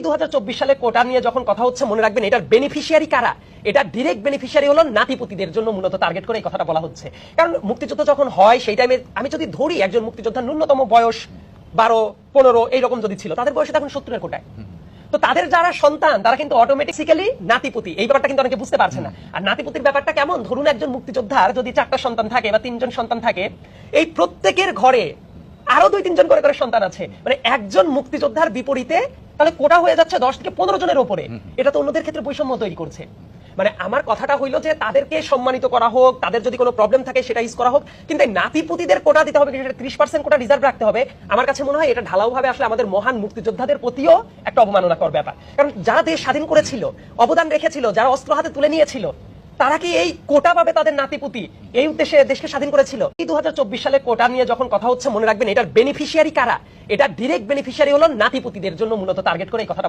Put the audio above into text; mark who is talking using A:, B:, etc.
A: 2024 সালে কোটা নিয়ে যখন কথা হচ্ছে মনে রাখবেন এটার বেনিফিশিয়ারি কারা, এটা ডিরেক্ট বেনিফিশিয়ারি হলো নাতিপুতিদের জন্য মূলত টার্গেট করে এই কথাটা বলা হচ্ছে। কারণ মুক্তিযুদ্ধ যখন হয় সেই টাইমে আমি যদি ধরি একজন মুক্তিযোদ্ধার ন্যূনতম বয়স 12-15 এইরকম যদি ছিল, তাদের বয়স এখন 70-এর কোটায়। তো তাদের যারা সন্তান তারা কিন্তু অটোমেটিক্যালি নাতিপুতি, এই ব্যাপারটা কিন্তু অনেকে বুঝতে পারছে না। আর নাতিপুতির ব্যাপারটা কেমন, ধরুন একজন মুক্তিযোদ্ধার যদি 4টা সন্তান থাকে বা 3জন সন্তান থাকে, এই প্রত্যেকের ঘরে আরো 2-3 জন করে সন্তান আছে, মানে একজন মুক্তিযোদ্ধার বিপরীতে তাহলে কোটা হয়ে যাচ্ছে 10 থেকে 15 জনের উপরে। এটা তো অন্যদের ক্ষেত্রে বৈষম্য তৈরি করছে। মানে আমার কথাটা হইলো যে তাদেরকে সম্মানিত করা হোক, তাদের যদি কোনো প্রবলেম থাকে সেটা ইউজ করা হোক, কিন্তু এই নাতিপুতিদের কোটা দিতে হবে, 30% কোটা রিজার্ভ রাখতে হবে। আমার কাছে মনে হয় এটা ঢালাও ভাবে আসলে আমাদের মহান মুক্তিযোদ্ধাদের প্রতিও একটা অবমাননাকর ব্যাপার। কারণ যারা দেশ স্বাধীন করেছিল, অবদান রেখেছিল, যারা অস্ত্র হাতে তুলে নিয়েছিল, তারা কি এই কোটা পাবে তাদের নাতিপুতি? এই উদ্দেশ্যে দেশকে স্বাধীন করেছিল। 2024 সালে কোটা নিয়ে যখন কথা হচ্ছে মনে রাখবেন এটার বেনিফিশিয়ারি কারা, এটা ডিরেক্ট বেনিফিশিয়ারি হলো নাতিপুতিদের জন্য মূলত টার্গেট করে এই কথাটা